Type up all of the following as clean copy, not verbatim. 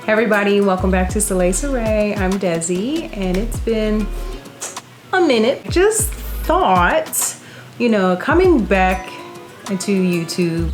Hey everybody, welcome back to Soleil Saray. I'm Desi, and it's been a minute. Just thought, coming back into YouTube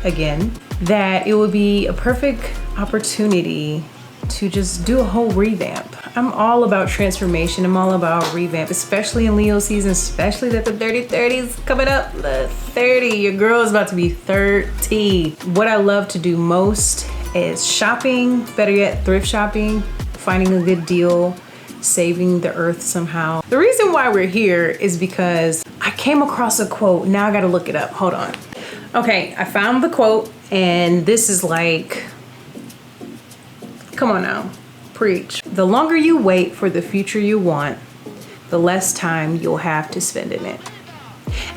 again, that it would be a perfect opportunity to just do a whole revamp. I'm all about transformation. I'm all about revamp, especially in Leo season, especially that the 30 is coming up. The 30, your girl is about to be 30. What I love to do most is shopping, better yet, thrift shopping, finding a good deal, saving the earth somehow. The reason why we're here is because I came across a quote. Now I gotta look it up. Hold on. Okay, I found the quote, and this is like, come on now, preach. The longer you wait for the future you want, the less time you'll have to spend in it.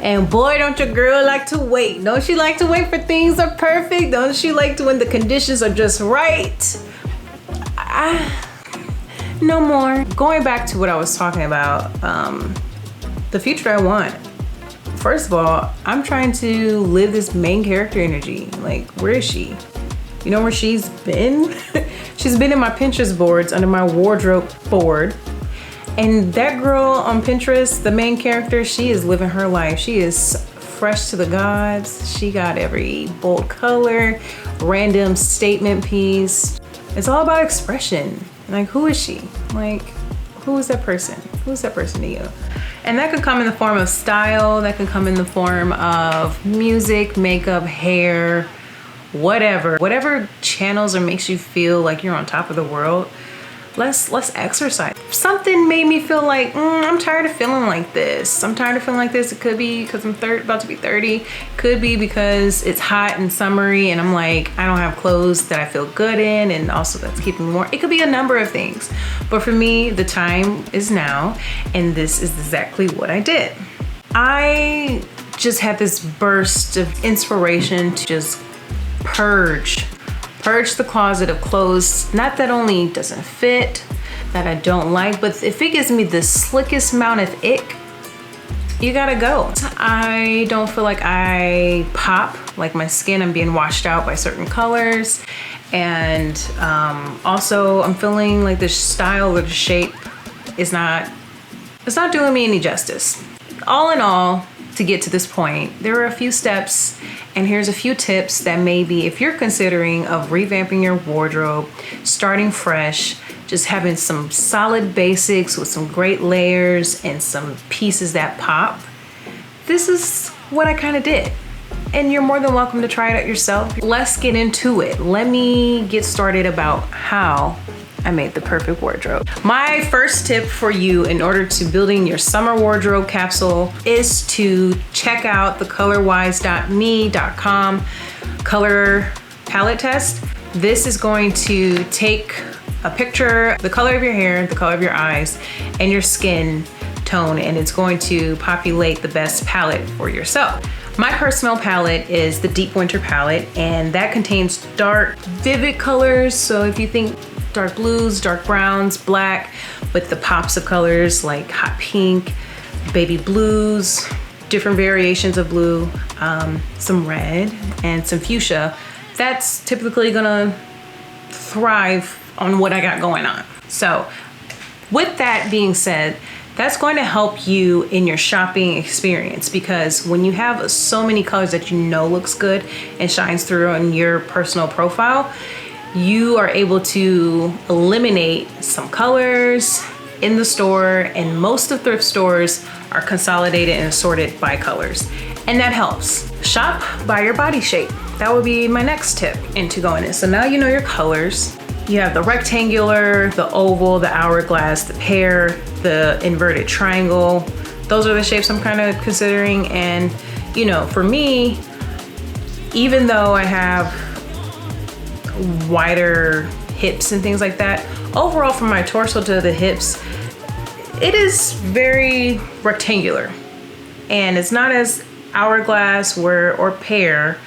And boy, don't your girl like to wait. Don't she like to wait for things are perfect? Don't she like to when the conditions are just right? No more. Going back to what I was talking about, the future I want. First of all, I'm trying to live this main character energy. Like, where is she? You know where she's been? She's been in my Pinterest boards under my wardrobe board. And that girl on Pinterest, the main character, she is living her life. She is fresh to the gods. She got every bold color, random statement piece. It's all about expression. Like, who is she? Like, who is that person? Who is that person to you? And that could come in the form of style. That could come in the form of music, makeup, hair, whatever channels or makes you feel like you're on top of the world. Let's exercise. Something made me feel like, I'm tired of feeling like this. I'm tired of feeling like this. It could be because I'm about to be 30. Could be because it's hot and summery and I'm like, I don't have clothes that I feel good in, and also that's keeping me warm. It could be a number of things. But for me, the time is now, and this is exactly what I did. I just had this burst of inspiration to just purge the closet of clothes, not that only doesn't fit, that I don't like, but if it gives me the slickest amount of ick, you gotta go. I don't feel like I pop, like my skin, I'm being washed out by certain colors. And also I'm feeling like the style or the shape is it's not doing me any justice. All in all, to get to this point, there are a few steps, and here's a few tips that maybe if you're considering of revamping your wardrobe, starting fresh, just having some solid basics with some great layers and some pieces that pop. This is what I kind of did. And you're more than welcome to try it out yourself. Let's get into it. Let me get started about how I made the perfect wardrobe. My first tip for you in order to building your summer wardrobe capsule is to check out the colorwise.me.com color palette test. This is going to take a picture, the color of your hair, the color of your eyes, and your skin tone, and it's going to populate the best palette for yourself. My personal palette is the Deep Winter palette, and that contains dark, vivid colors. So if you think dark blues, dark browns, black, with the pops of colors like hot pink, baby blues, different variations of blue, some red, and some fuchsia, that's typically gonna thrive on what I got going on. So with that being said, that's going to help you in your shopping experience, because when you have so many colors that you know looks good and shines through on your personal profile, you are able to eliminate some colors in the store, and most of thrift stores are consolidated and assorted by colors, and that helps. Shop by your body shape. That would be my next tip into going in. So now you know your colors. You have the rectangular, the oval, the hourglass, the pear, the inverted triangle. Those are the shapes I'm kind of considering. And for me, even though I have wider hips and things like that, overall from my torso to the hips, it is very rectangular, and it's not as hourglass or pear.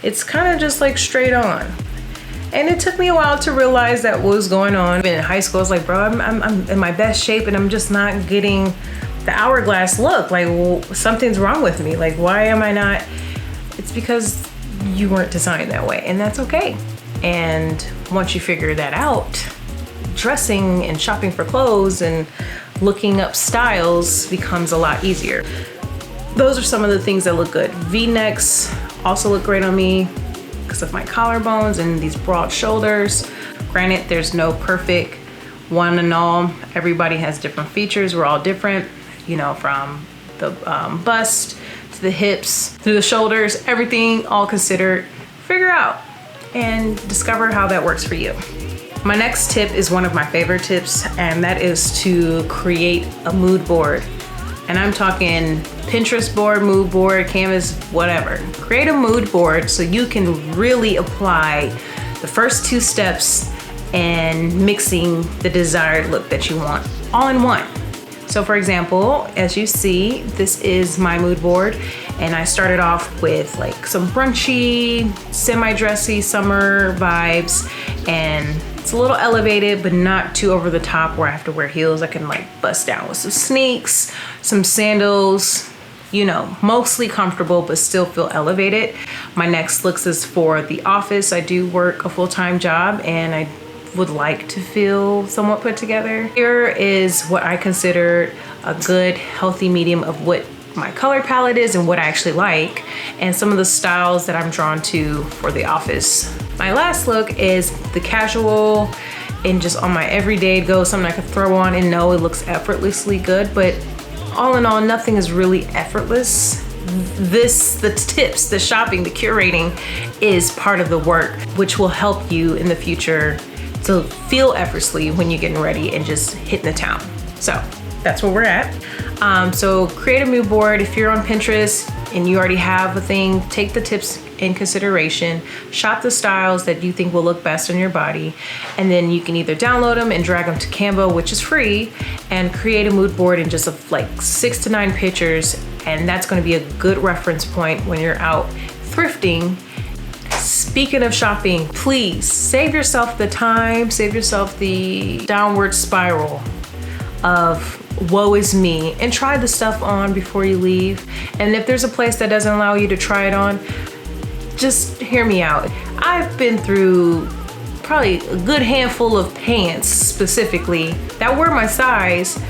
It's kind of just like straight on. And it took me a while to realize that what was going on. In high school, I was like, bro, I'm in my best shape and I'm just not getting the hourglass look. Like, well, something's wrong with me. Like, why am I not? It's because you weren't designed that way, and that's okay. And once you figure that out, dressing and shopping for clothes and looking up styles becomes a lot easier. Those are some of the things that look good. V-necks also look great on me because of my collarbones and these broad shoulders. Granted, there's no perfect one and all. Everybody has different features. We're all different, you know, from the bust to the hips, to the shoulders, everything all considered. Figure out and discover how that works for you. My next tip is one of my favorite tips, and that is to create a mood board. And I'm talking Pinterest board, mood board, Canvas, whatever. Create a mood board so you can really apply the first 2 steps and mixing the desired look that you want all in one. So for example, as you see, this is my mood board, and I started off with like some brunchy, semi-dressy summer vibes, and it's a little elevated, but not too over the top where I have to wear heels. I can like bust down with some sneaks, some sandals, you know, mostly comfortable, but still feel elevated. My next looks is for the office. I do work a full-time job, and I would like to feel somewhat put together. Here is what I consider a good, healthy medium of what my color palette is and what I actually like, and some of the styles that I'm drawn to for the office. My last look is the casual and just on my everyday go, something I could throw on and know it looks effortlessly good, but all in all, nothing is really effortless. The tips, the shopping, the curating is part of the work, which will help you in the future to feel effortlessly when you're getting ready and just hitting the town. So that's where we're at. So create a mood board. If you're on Pinterest and you already have a thing, take the tips in consideration, shop the styles that you think will look best on your body, and then you can either download them and drag them to Canva, which is free, and create a mood board in just like 6 to 9 pictures. And that's gonna be a good reference point when you're out thrifting. Speaking of shopping, please save yourself the time, save yourself the downward spiral of woe is me, and try the stuff on before you leave. And if there's a place that doesn't allow you to try it on, just hear me out. I've been through probably a good handful of pants specifically that were my size,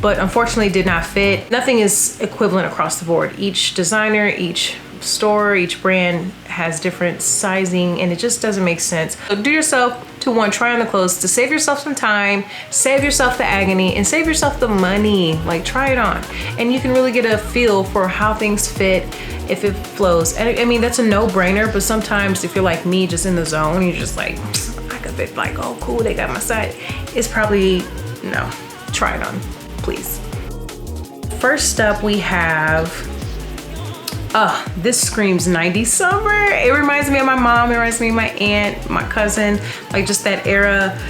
but unfortunately did not fit. Nothing is equivalent across the board. Each designer, each store, each brand has different sizing, and it just doesn't make sense. So do yourself to one, try on the clothes to save yourself some time, save yourself the agony, and save yourself the money. Like, try it on, and you can really get a feel for how things fit, if it flows. And I mean, that's a no-brainer, but sometimes if you're like me, just in the zone, you're just like, I could fit like, oh cool, they got my size. It's probably, no, try it on, please. First up, we have, this screams 90s summer. It reminds me of my mom, it reminds me of my aunt, my cousin, like just that era.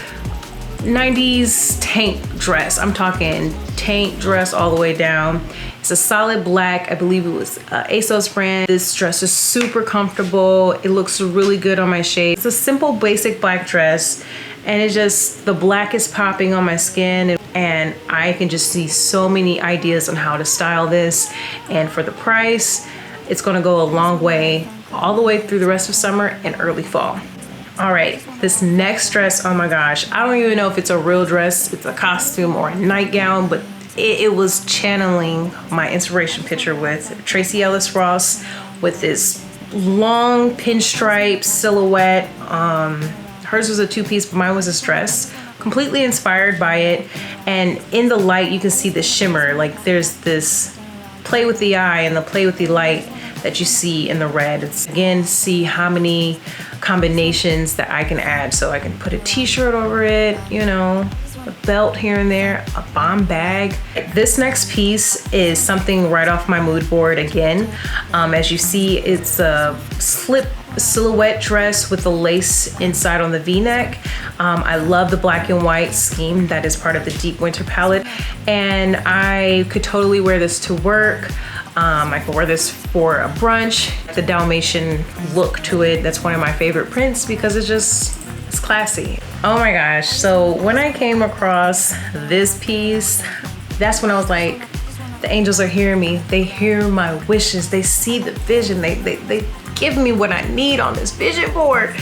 90s tank dress. I'm talking tank dress all the way down. It's a solid black, I believe it was ASOS brand. This dress is super comfortable. It looks really good on my shade. It's a simple, basic black dress, and it's just, the black is popping on my skin, and I can just see so many ideas on how to style this. And for the price, it's gonna go a long way, all the way through the rest of summer and early fall. All right, this next dress, oh my gosh, I don't even know if it's a real dress, it's a costume or a nightgown, but it was channeling my inspiration picture with Tracee Ellis Ross with this long pinstripe silhouette. Hers was a 2-piece, but mine was a dress. Completely inspired by it. And in the light, you can see the shimmer. Like, there's this play with the eye and the play with the light that you see in the red. It's, again, see how many combinations that I can add. So I can put a t-shirt over it, you know, a belt here and there, a bomb bag. This next piece is something right off my mood board again. As you see, it's a slip silhouette dress with the lace inside on the V-neck. I love the black and white scheme that is part of the deep winter palette, and I could totally wear this to work. I could wear this for a brunch. The Dalmatian look to it, that's one of my favorite prints because it's classy. Oh my gosh, so when I came across this piece, that's when I was like, the angels are hearing me. They hear my wishes. They see the vision. They give me what I need on this vision board.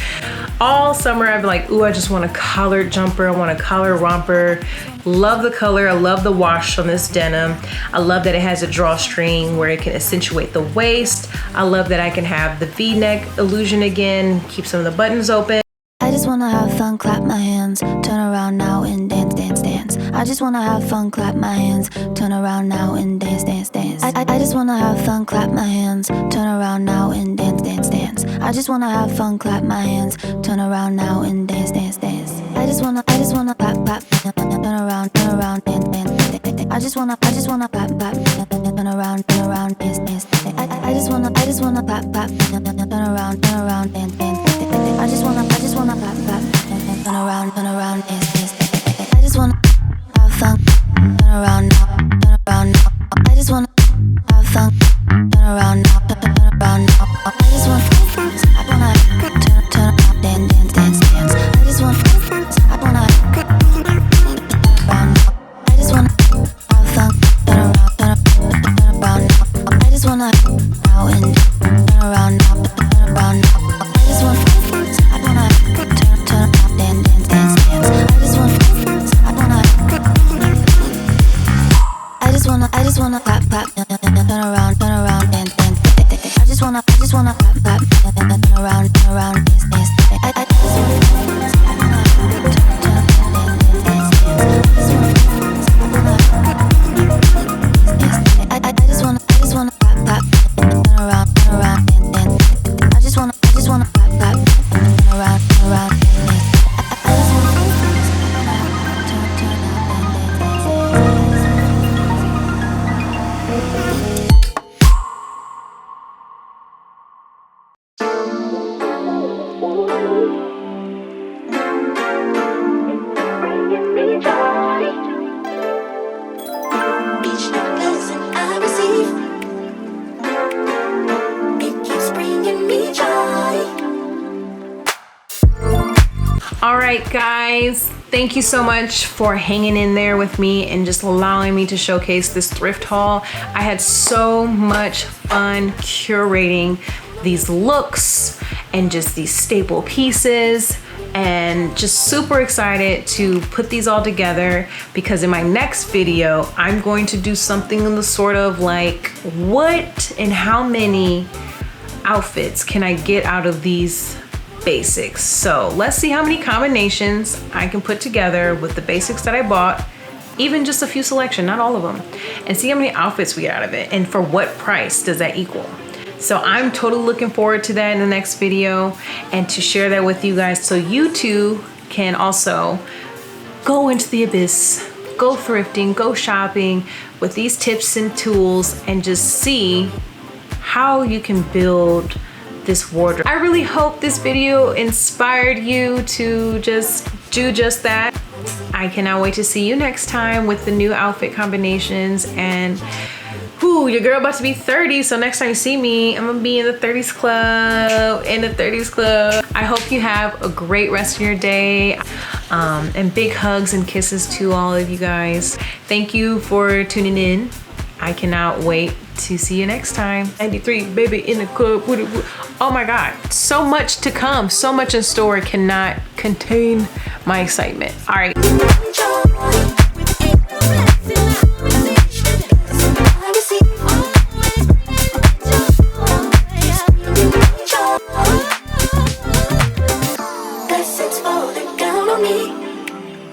all summer I've been like, ooh, I just want a collared jumper. I want a collared romper. Love the color. I love the wash on this denim. I love that it has a drawstring where it can accentuate the waist. I love that I can have the V-neck illusion again, keep some of the buttons open. I just wanna have fun, clap my hands, turn around now and dance, dance, dance. I just wanna have fun, clap my hands, turn around now and dance, dance, dance. I just wanna have fun, clap my hands, turn around now and dance, dance, dance. I just wanna have fun, clap my hands, turn around now and dance, dance, dance. I just wanna clap, clap, turn around, dance, dance, dance. I just wanna clap, clap, turn around, dance, dance, dance. I just wanna clap, clap, turn around, dance, dance. I just wanna clap, clap, turn around, dance, dance. I just wanna have fun, turn around now, turn around now. I just wanna have fun, turn around now, turn around now. I just wanna turn around, dance, dance, dance. I just wanna turn around now. I just wanna have fun, turn around now. I just wanna now and turn around now, turn around now. I just wanna I just wanna clap, clap, turn around, dance, dance. I just wanna clap, clap, turn around, dance, dance. I just wanna clap, clap, turn around, dance, dance. I just wanna clap, clap, turn around, dance, dance. All right, guys, thank you so much for hanging in there with me and just allowing me to showcase this thrift haul. I had so much fun curating these looks and just these staple pieces, and just super excited to put these all together, because in my next video, I'm going to do something in the sort of like, what and how many outfits can I get out of these basics? So let's see how many combinations I can put together with the basics that I bought, even just a few selection, not all of them, and see how many outfits we get out of it and for what price does that equal. So I'm totally looking forward to that in the next video and to share that with you guys, so you too can also go into the abyss, go thrifting, go shopping with these tips and tools, and just see how you can build this wardrobe. I really hope this video inspired you to just do just that. I cannot wait to see you next time with the new outfit combinations. And whoo, your girl about to be 30, so next time you see me, I'm gonna be in the 30s club, I hope you have a great rest of your day, and big hugs and kisses to all of you guys. Thank you for tuning in. I cannot wait to see you next time. 93, baby, in the club. Oh my God, so much to come, so much in store, cannot contain my excitement. All right.